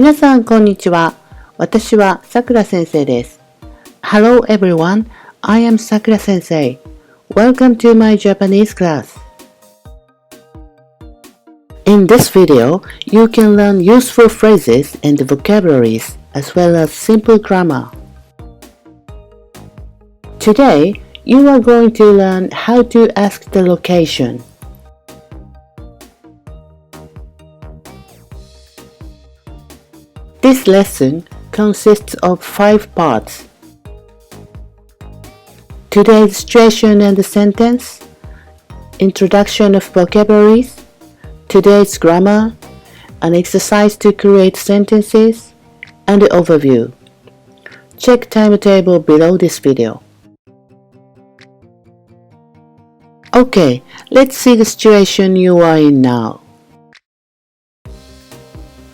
皆さんこんにちは。私はさくら先生です。Hello everyone, I am Sakura sensei. Welcome to my Japanese class. In this video, you can learn useful phrases and vocabularies as well as simple grammar. Today, you are going to learn how to ask the location. This lesson consists of 5 parts. Today's situation and sentence, introduction of vocabularies, today's grammar, an exercise to create sentences, and overview. Check timetable below this video. Okay, let's see the situation you are in now.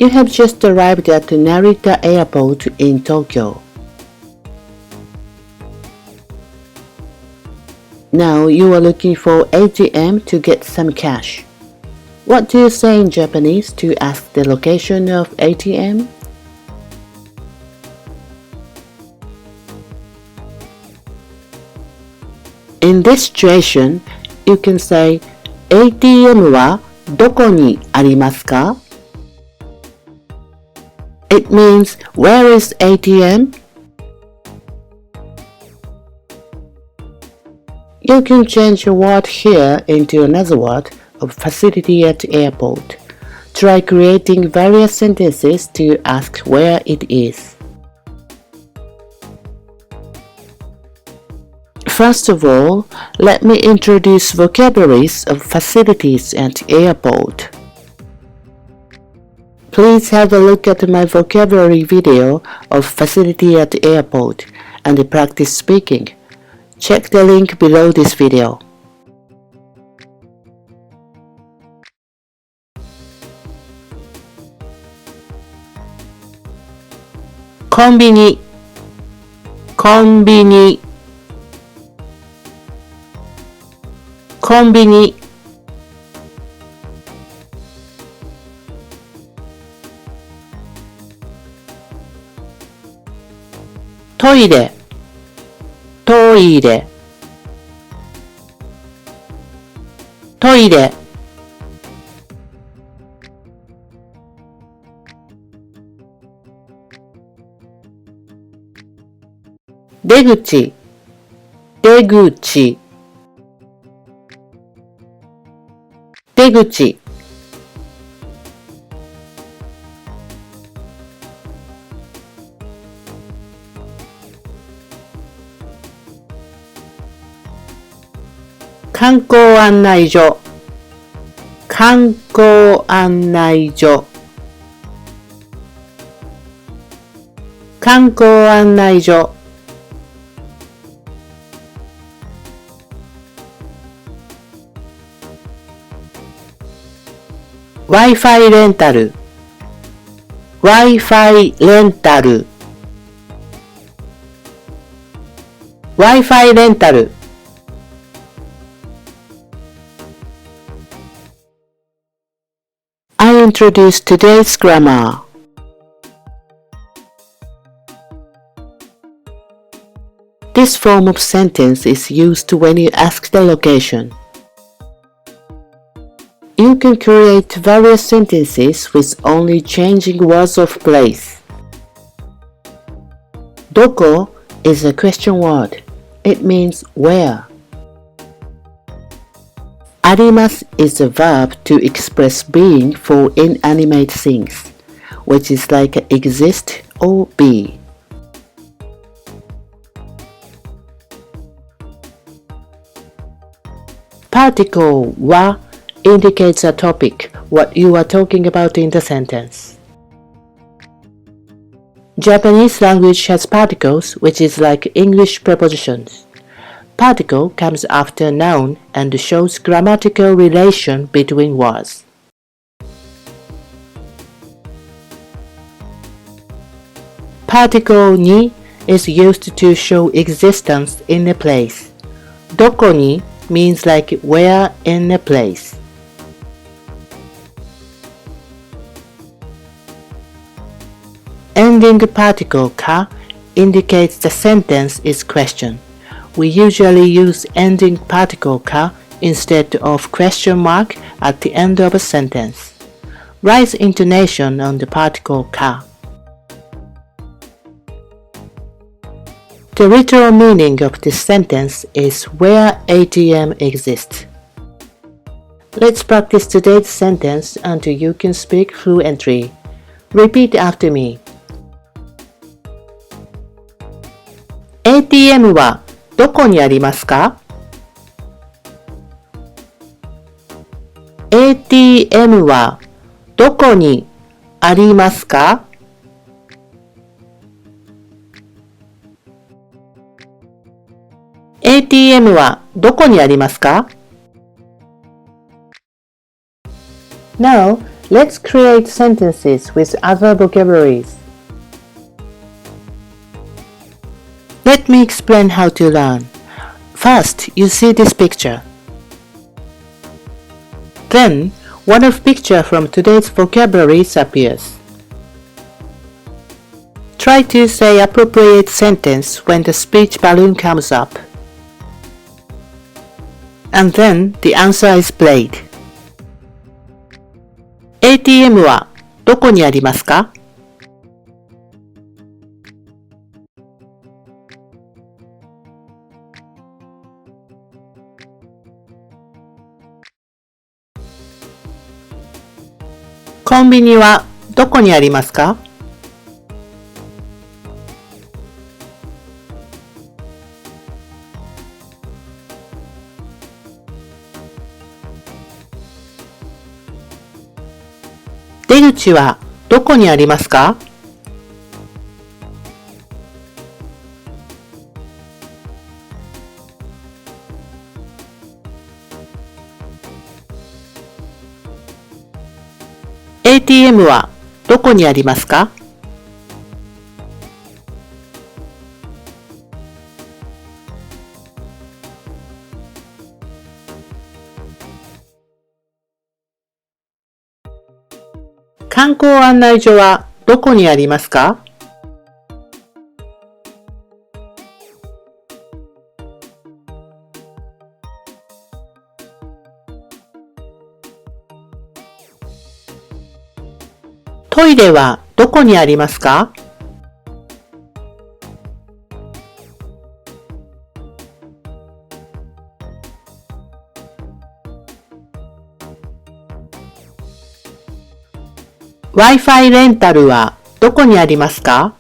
You have just arrived at Narita Airport in Tokyo. Now you are looking for ATM to get some cash. What do you say in Japanese to ask the location of ATM? In this situation, you can say, ATM はどこにありますか? It means, where is ATM? You can change a word here into another word of facility at airport. Try creating various sentences to ask where it is. First of all, let me introduce vocabularies of facilities at airport. Please have a look at my vocabulary video of facility at airport and practice speaking. Check the link below this video. Konbini, konbini, konbini. Toire, toire, toire. Deguchi, deguchi, deguchi. Kankou案内所、観光案内所、観光案内所。Wi-Fi レンタル、Wi-Fi レンタル、Wi-Fi レンタル。I introduce today's grammar. This form of sentence is used when you ask the location. You can create various sentences with only changing words of place. Doko is a question word. It means where. Arimasu is a verb to express being for inanimate things, which is like exist or be. Particle wa indicates a topic, what you are talking about in the sentence. Japanese language has particles, which is like English prepositions. Particle comes after noun and shows grammatical relation between words. Particle ni is used to show existence in a place. Doko ni means like where in a place. ending particle ka indicates the sentence is question. We usually use ending particle ka instead of question mark at the end of a sentence. Raise intonation on the particle ka. The literal meaning of this sentence is where ATM exists. Let's practice today's sentence until you can speak fluently. Repeat after me. ATM はどこにありますか？ ATM はどこにありますか？ ATM はどこにありますか？ Now, let's create sentences with other vocabularies. Let me explain how to learn. First, you see this picture. Then, one of picture from today's vocabularies appears. Try to say appropriate sentence when the speech balloon comes up. And then the answer is played. ATM はどこにありますか？コンビニはどこにありますか？出口はどこにありますか？ATM はどこにありますか？観光案内所はどこにありますか？トイレはどこにありますか？Wi-Fi レンタルはどこにありますか？